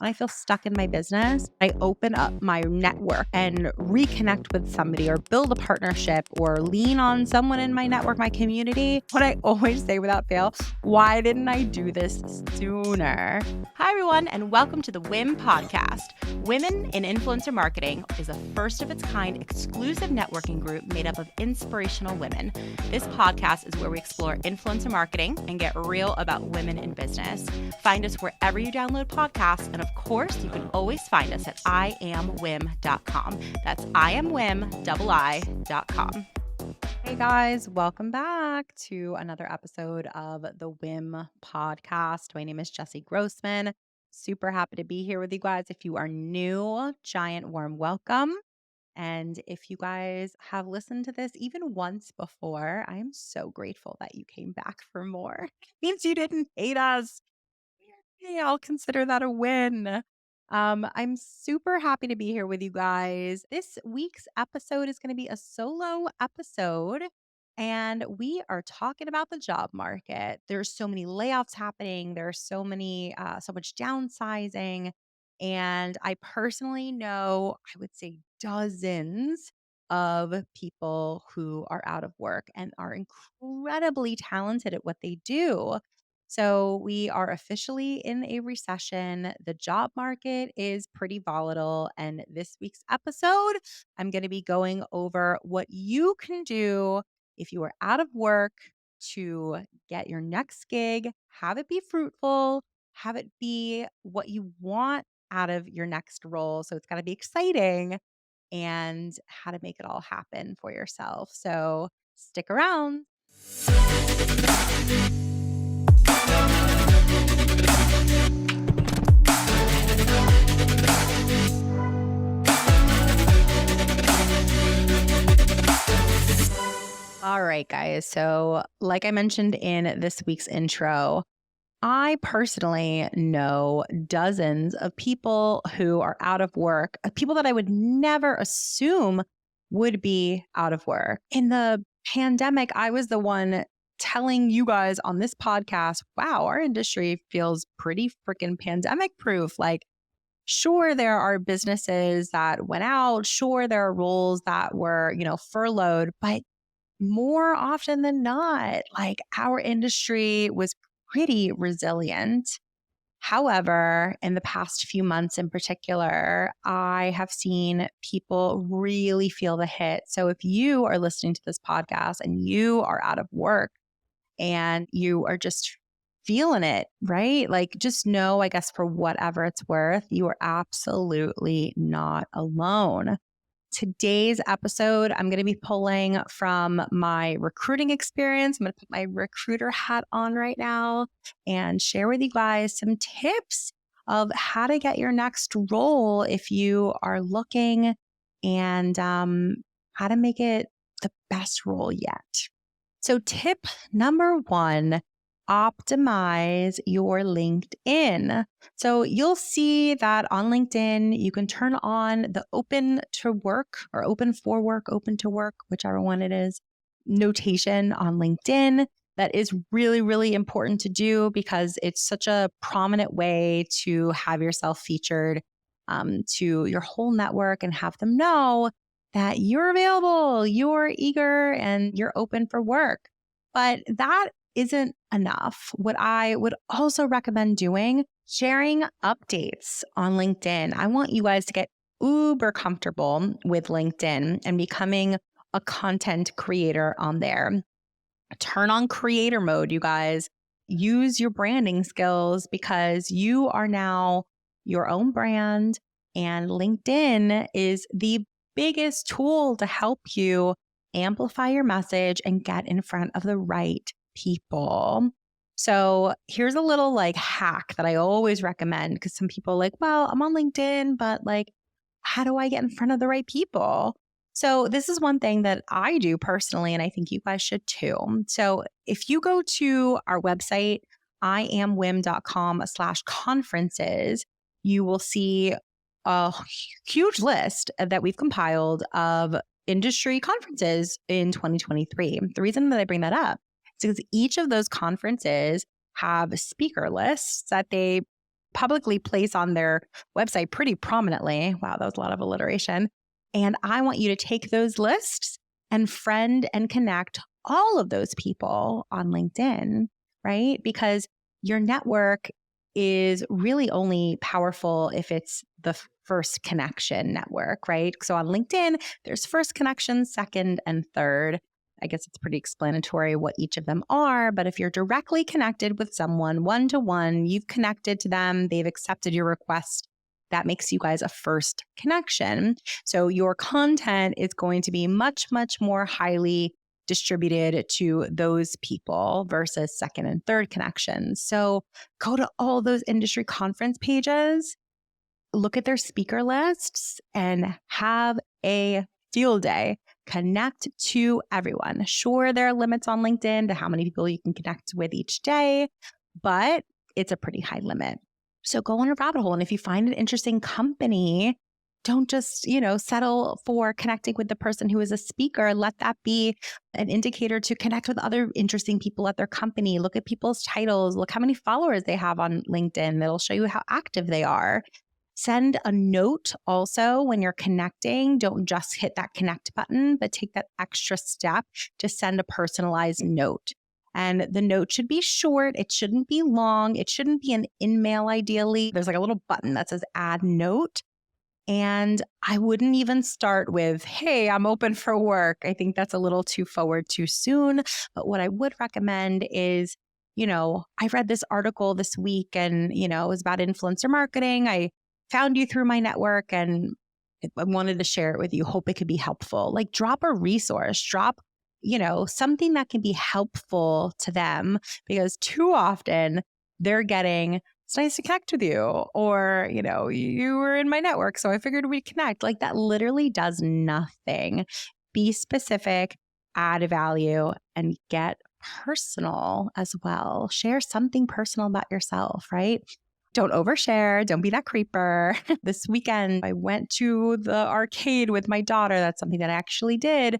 when I feel stuck in my business, I open up my network and reconnect with somebody or build a partnership or lean on someone in my network, my community. What I always say without fail, why didn't I do this sooner? Hi, everyone, and welcome to the WIM podcast. Women in Influencer Marketing is a first of its kind exclusive networking group made up of inspirational women. This podcast is where we explore influencer marketing and get real about women in business. Find us wherever you download podcasts, and of course, you can always find us at iamwim.com. That's iamwim.com. Hey guys, welcome back to another episode of the WIM podcast. My name is Jessy Grossman. Super happy to be here with you guys. If you are new, giant warm welcome. And if you guys have listened to this even once before, I am so grateful that you came back for more. It means you didn't hate us. Yay, I'll consider that a win. I'm super happy to be here with you guys. This week's episode is going to be a solo episode, and we are talking about the job market. There's so many layoffs happening. There's so much downsizing. And I personally know, I would say dozens of people who are out of work and are incredibly talented at what they do. So we are officially in a recession. The job market is pretty volatile. And this week's episode, I'm going to be going over what you can do if you are out of work to get your next gig, have it be fruitful, have it be what you want out of your next role. So it's got to be exciting, and how to make it all happen for yourself. So stick around. All right, guys. So, like I mentioned in this week's intro, I personally know dozens of people who are out of work, people that I would never assume would be out of work. In the pandemic, I was the one telling you guys on this podcast, wow, our industry feels pretty freaking pandemic proof. Like, sure, there are businesses that went out. Sure, there are roles that were, furloughed, but more often than not, like our industry was pretty resilient. However, in the past few months in particular, I have seen people really feel the hit. So if you are listening to this podcast and you are out of work and you are just feeling it, right? Like just know, I guess, for whatever it's worth, you are absolutely not alone. Today's episode, I'm going to be pulling from my recruiting experience. I'm going to put my recruiter hat on right now and share with you guys some tips of how to get your next role if you are looking, and how to make it the best role yet. So tip number one, optimize your LinkedIn. So you'll see that on LinkedIn, you can turn on the open to work or open for work, open to work, whichever one it is, notation on LinkedIn. That is really, really important to do because it's such a prominent way to have yourself featured to your whole network and have them know that you're available, you're eager, and you're open for work. But that isn't enough. What I would also recommend doing, sharing updates on LinkedIn. I want you guys to get uber comfortable with LinkedIn and becoming a content creator on there. Turn on creator mode, you guys. Use your branding skills because you are now your own brand, and LinkedIn is the biggest tool to help you amplify your message and get in front of the right people. So here's a little hack that I always recommend, because some people are like, well, I'm on LinkedIn, but how do I get in front of the right people? So this is one thing that I do personally, and I think you guys should too. So if you go to our website, iamwim.com/conferences, you will see a huge list that we've compiled of industry conferences in 2023. The reason that I bring that up is because each of those conferences have speaker lists that they publicly place on their website pretty prominently. Wow, that was a lot of alliteration. And I want you to take those lists and friend and connect all of those people on LinkedIn, right? Because your network is really only powerful if it's the first connection network, right? So on LinkedIn, there's first connection, second, and third. I guess it's pretty explanatory what each of them are. But if you're directly connected with someone one-to-one, you've connected to them, they've accepted your request, that makes you guys a first connection. So your content is going to be much, much more highly distributed to those people versus second and third connections. So go to all those industry conference pages, look at their speaker lists, and have a field day. Connect to everyone. Sure, there are limits on LinkedIn to how many people you can connect with each day, but it's a pretty high limit. So go on a rabbit hole. And if you find an interesting company, don't just, settle for connecting with the person who is a speaker. Let that be an indicator to connect with other interesting people at their company. Look at people's titles. Look how many followers they have on LinkedIn. That'll show you how active they are. Send a note also when you're connecting. Don't just hit that connect button, but take that extra step to send a personalized note. And the note should be short. It shouldn't be long. It shouldn't be an in-mail ideally. There's like a little button that says add note. And I wouldn't even start with, hey, I'm open for work. I think that's a little too forward too soon. But what I would recommend is, I read this article this week and, it was about influencer marketing. I found you through my network and I wanted to share it with you. Hope it could be helpful. Like drop a resource, drop, something that can be helpful to them, because too often they're getting, it's nice to connect with you, or, you were in my network, so I figured we'd connect. Like that literally does nothing. Be specific, add value, and get personal as well. Share something personal about yourself, right? Don't overshare. Don't be that creeper. This weekend, I went to the arcade with my daughter. That's something that I actually did.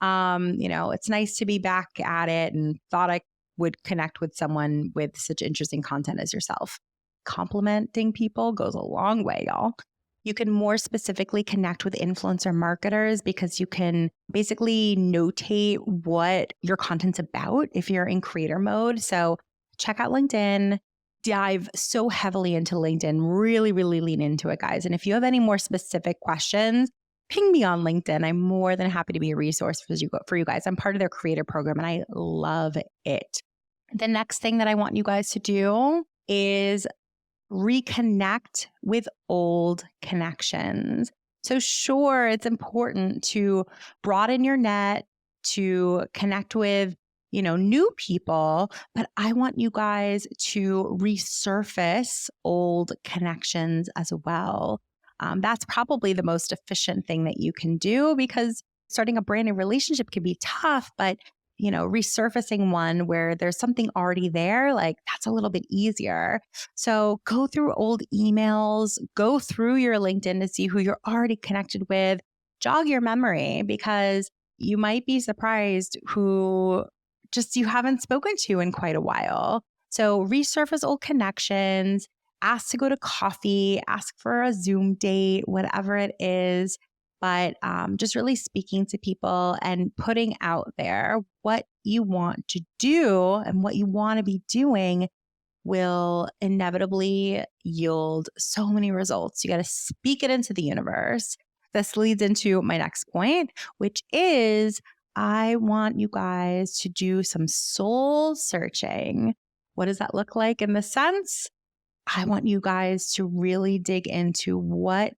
It's nice to be back at it, and thought I would connect with someone with such interesting content as yourself. Complimenting people goes a long way, y'all. You can more specifically connect with influencer marketers because you can basically notate what your content's about if you're in creator mode. So check out LinkedIn. Dive so heavily into LinkedIn. Really, really lean into it, guys. And if you have any more specific questions, ping me on LinkedIn. I'm more than happy to be a resource for you guys. I'm part of their creator program and I love it. The next thing that I want you guys to do is reconnect with old connections. So sure, it's important to broaden your net, to connect with, new people, but I want you guys to resurface old connections as well. That's probably the most efficient thing that you can do, because starting a brand new relationship can be tough, but resurfacing one where there's something already there, like that's a little bit easier. So go through old emails, go through your LinkedIn to see who you're already connected with, jog your memory, because you might be surprised who just you haven't spoken to in quite a while. So resurface old connections, ask to go to coffee, ask for a Zoom date, whatever it is. But just really speaking to people and putting out there what you want to do and what you want to be doing will inevitably yield so many results. You got to speak it into the universe. This leads into my next point, which is I want you guys to do some soul searching. What does that look like in the sense? I want you guys to really dig into what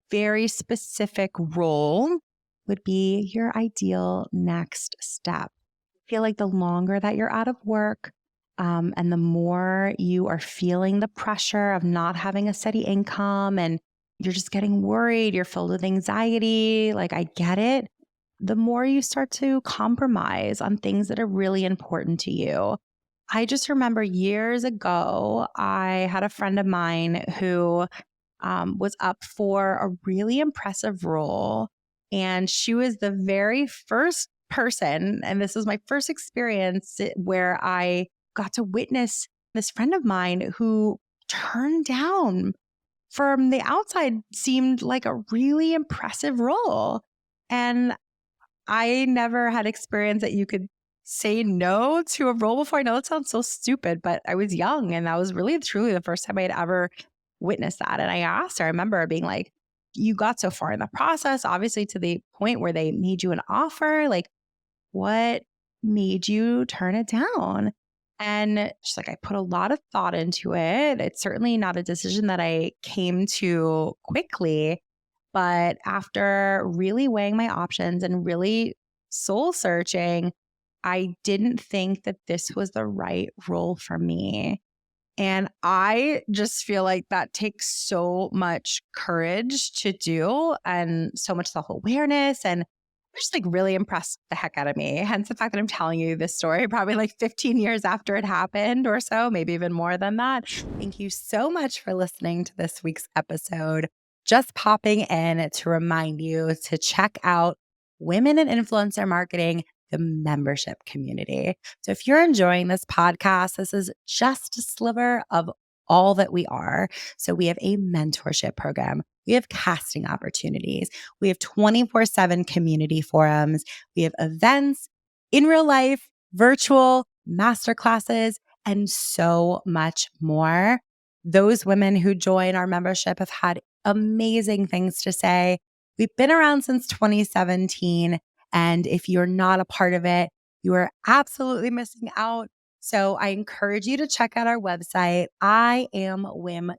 very specific role would be your ideal next step. I feel like the longer that you're out of work, and the more you are feeling the pressure of not having a steady income and you're just getting worried, you're filled with anxiety, like I get it, the more you start to compromise on things that are really important to you. I just remember years ago, I had a friend of mine who was up for a really impressive role. And she was the very first person, and this was my first experience where I got to witness this friend of mine who turned down from the outside seemed like a really impressive role. And I never had experience that you could say no to a role before. I know it sounds so stupid, but I was young and that was really truly the first time I had ever witnessed that. And I asked her, I remember being like, you got so far in the process, obviously to the point where they made you an offer. Like, what made you turn it down? And she's like, I put a lot of thought into it. It's certainly not a decision that I came to quickly. But after really weighing my options and really soul searching, I didn't think that this was the right role for me. And I just feel like that takes so much courage to do and so much self awareness. And just like really impressed the heck out of me. Hence the fact that I'm telling you this story probably like 15 years after it happened or so, maybe even more than that. Thank you so much for listening to this week's episode. Just popping in to remind you to check out Women in Influencer Marketing, the membership community. So if you're enjoying this podcast, this is just a sliver of all that we are. So we have a mentorship program. We have casting opportunities. We have 24/7 community forums. We have events in real life, virtual, masterclasses, and so much more. Those women who join our membership have had amazing things to say. We've been around since 2017. And if you're not a part of it, you are absolutely missing out. So I encourage you to check out our website, iamwim.com,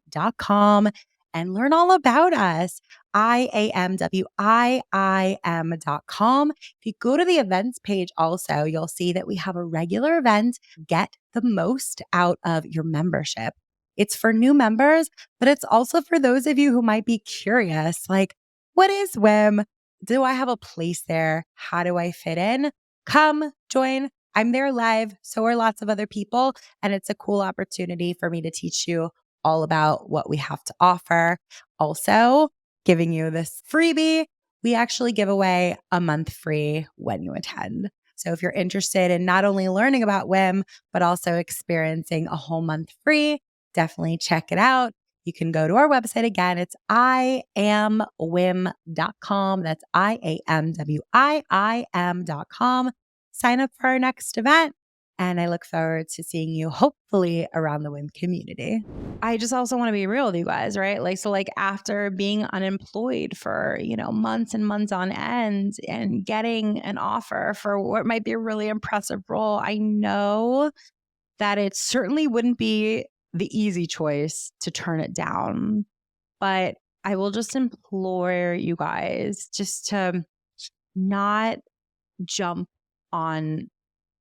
and learn all about us. iamwim.com. If you go to the events page also, you'll see that we have a regular event, Get the Most Out of Your Membership. It's for new members, but it's also for those of you who might be curious, like, what is WIM? Do I have a place there? How do I fit in? Come join. I'm there live. So are lots of other people. And it's a cool opportunity for me to teach you all about what we have to offer. Also, giving you this freebie, we actually give away a month free when you attend. So if you're interested in not only learning about WIM, but also experiencing a whole month free, definitely check it out. You can go to our website again. It's iamwim.com. That's iamwim.com. Sign up for our next event. And I look forward to seeing you hopefully around the WIM community. I just also want to be real with you guys, right? So after being unemployed for, months and months on end and getting an offer for what might be a really impressive role, I know that it certainly wouldn't be the easy choice to turn it down. But I will just implore you guys just to not jump on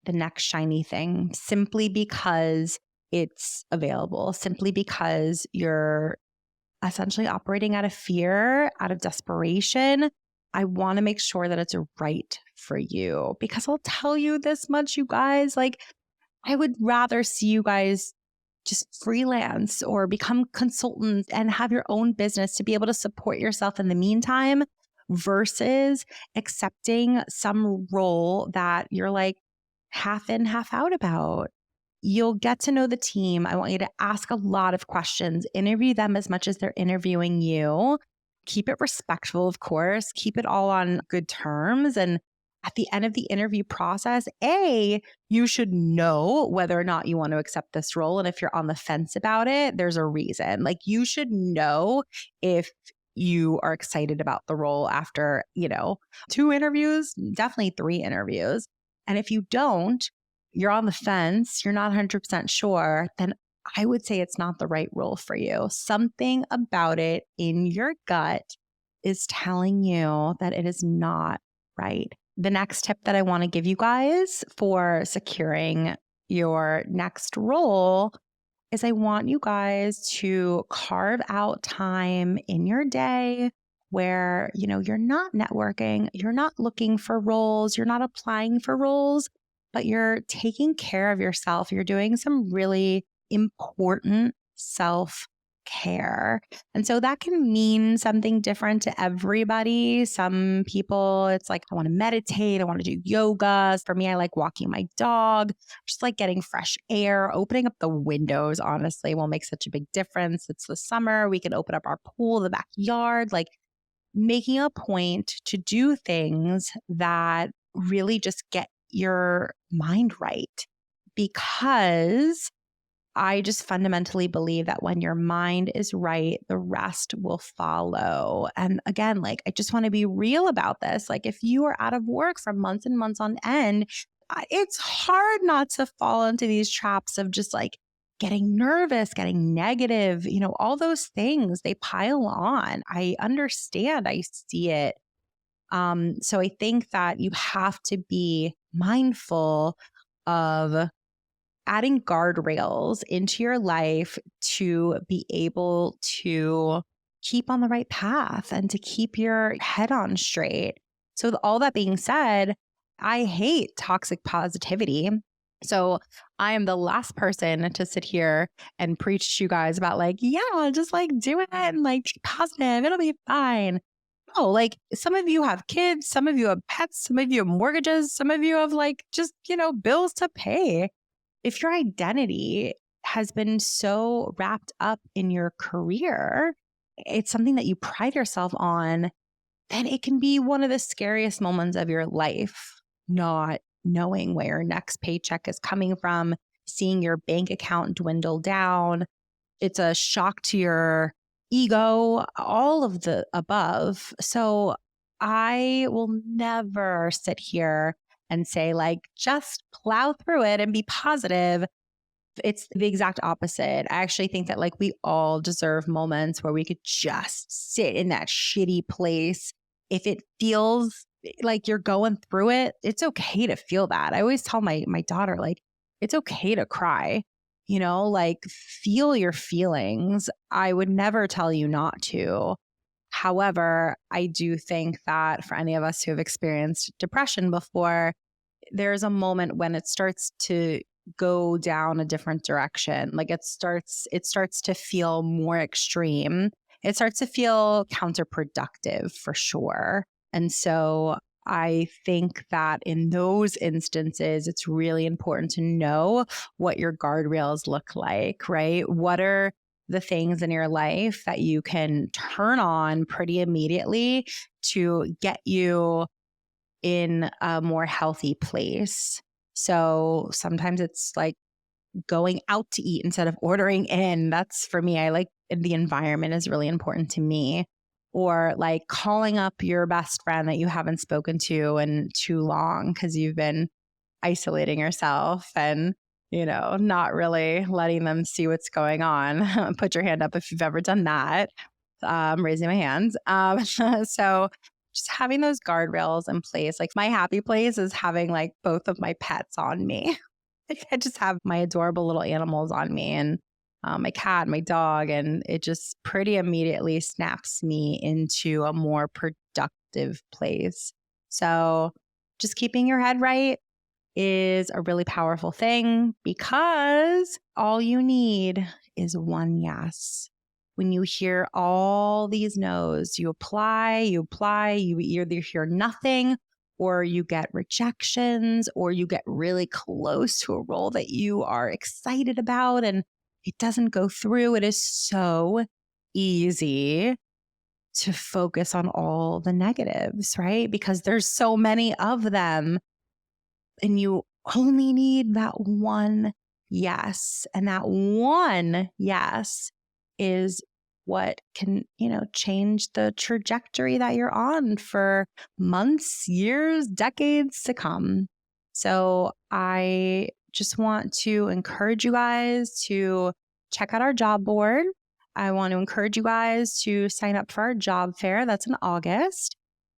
the next shiny thing simply because it's available, simply because you're essentially operating out of fear, out of desperation. I want to make sure that it's right for you, because I'll tell you this much, you guys, I would rather see you guys just freelance or become consultants and have your own business to be able to support yourself in the meantime versus accepting some role that you're like half in, half out about. You'll get to know the team. I want you to ask a lot of questions, interview them as much as they're interviewing you. Keep it respectful, of course. Keep it all on good terms. And at the end of the interview process, you should know whether or not you want to accept this role. And if you're on the fence about it, there's a reason. You should know if you are excited about the role after, 2 interviews, definitely 3 interviews. And if you don't, you're on the fence, you're not 100% sure, then I would say it's not the right role for you. Something about it in your gut is telling you that it is not right. The next tip that I want to give you guys for securing your next role is I want you guys to carve out time in your day where, you're not networking, you're not looking for roles, you're not applying for roles, but you're taking care of yourself. You're doing some really important self care. And so that can mean something different to everybody. Some people, it's like, I want to meditate, I want to do yoga. For me, I like walking my dog, just like getting fresh air, opening up the windows, honestly, will make such a big difference. It's the summer, we can open up our pool, the backyard, like making a point to do things that really just get your mind right. Because I just fundamentally believe that when your mind is right, the rest will follow. And again, like, I just want to be real about this. Like, if you are out of work for months and months on end, it's hard not to fall into these traps of just like getting nervous, getting negative, all those things, they pile on. I understand, I see it. So I think that you have to be mindful of adding guardrails into your life to be able to keep on the right path and to keep your head on straight. So, with all that being said, I hate toxic positivity. So, I am the last person to sit here and preach to you guys about, like, yeah, just like do it and like be positive, it'll be fine. Oh, like some of you have kids, some of you have pets, some of you have mortgages, some of you have like just, bills to pay. If your identity has been so wrapped up in your career, it's something that you pride yourself on, then it can be one of the scariest moments of your life, not knowing where your next paycheck is coming from, seeing your bank account dwindle down. It's a shock to your ego, all of the above. So I will never sit here and say, like, just plow through it and be positive. It's the exact opposite. I actually think that like we all deserve moments where we could just sit in that shitty place. If it feels like you're going through it, it's okay to feel that. I always tell my daughter, like, it's okay to cry, like feel your feelings. I would never tell you not to. However, I do think that for any of us who have experienced depression before, there's a moment when it starts to go down a different direction. Like it starts to feel more extreme. It starts to feel counterproductive for sure. And so I think that in those instances, it's really important to know what your guardrails look like, right? What are the things in your life that you can turn on pretty immediately to get you in a more healthy place? So sometimes it's like going out to eat instead of ordering in. That's for me. I like the environment is really important to me. Or like calling up your best friend that you haven't spoken to in too long because you've been isolating yourself and, not really letting them see what's going on. Put your hand up if you've ever done that. I'm raising my hands. So just having those guardrails in place. Like my happy place is having like both of my pets on me. I just have my adorable little animals on me and my cat, my dog, and it just pretty immediately snaps me into a more productive place. So just keeping your head right is a really powerful thing because all you need is one yes. When you hear all these no's, you apply, you either hear nothing or you get rejections or you get really close to a role that you are excited about and it doesn't go through. It is so easy to focus on all the negatives, right? Because there's so many of them and you only need that one yes. And that one yes is what can, change the trajectory that you're on for months, years, decades to come. So I just want to encourage you guys to check out our job board. I want to encourage you guys to sign up for our job fair. That's in August.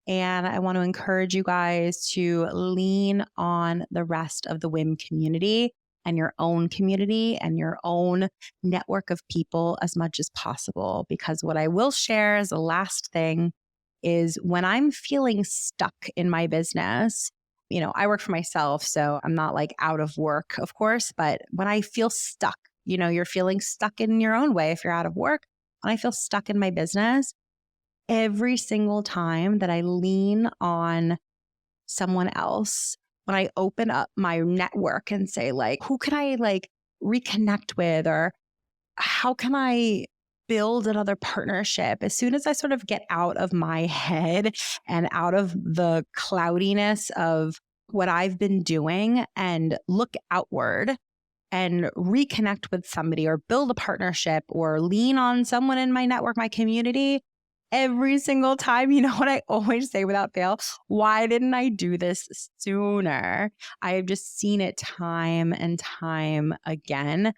And I want to encourage you guys to lean on the rest of the WIM community and your own community and your own network of people as much as possible. Because what I will share as the last thing is when I'm feeling stuck in my business, I work for myself, so I'm not like out of work, of course, but when I feel stuck, you're feeling stuck in your own way if you're out of work, when I feel stuck in my business, every single time that I lean on someone else, when I open up my network and say like, who can I like reconnect with, or how can I build another partnership? As soon as I sort of get out of my head and out of the cloudiness of what I've been doing and look outward and reconnect with somebody or build a partnership or lean on someone in my network, my community, every single time, you know what I always say without fail? Why didn't I do this sooner? I have just seen it time and time again.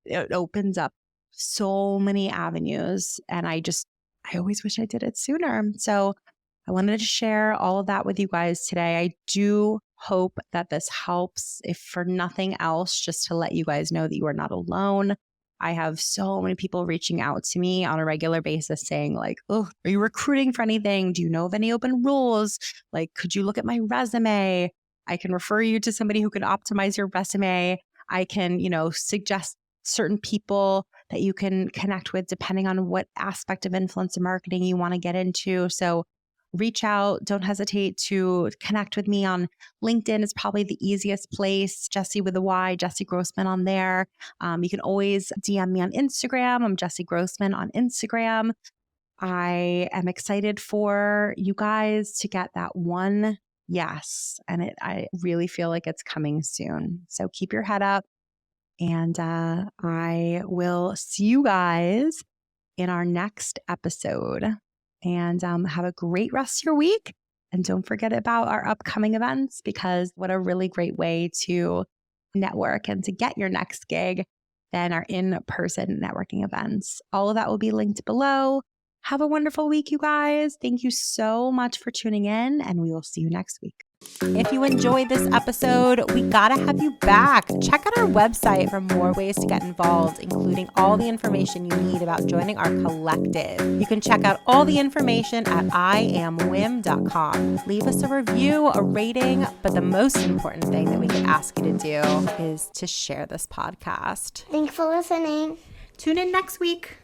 It opens up so many avenues, and I always wish I did it sooner. So I wanted to share all of that with you guys today. I do hope that this helps, if for nothing else, just to let you guys know that you are not alone. I have so many people reaching out to me on a regular basis saying like, oh, are you recruiting for anything? Do you know of any open roles? Like, could you look at my resume? I can refer you to somebody who can optimize your resume. I can, suggest certain people that you can connect with depending on what aspect of influencer marketing you want to get into. So reach out. Don't hesitate to connect with me on LinkedIn. Is probably the easiest place. Jessy with a Y, Jessy Grossman on there. You can always DM me on Instagram. I'm Jessy Grossman on Instagram. I am excited for you guys to get that one yes. And I really feel like it's coming soon. So keep your head up. And I will see you guys in our next episode. And have a great rest of your week. And don't forget about our upcoming events, because what a really great way to network and to get your next gig than our in-person networking events. All of that will be linked below. Have a wonderful week, you guys. Thank you so much for tuning in, and we will see you next week. If you enjoyed this episode, we gotta have you back. Check out our website for more ways to get involved, including all the information you need about joining our collective. You can check out all the information at iamwim.com. Leave us a review, a rating, but the most important thing that we could ask you to do is to share this podcast. Thanks for listening. Tune in next week.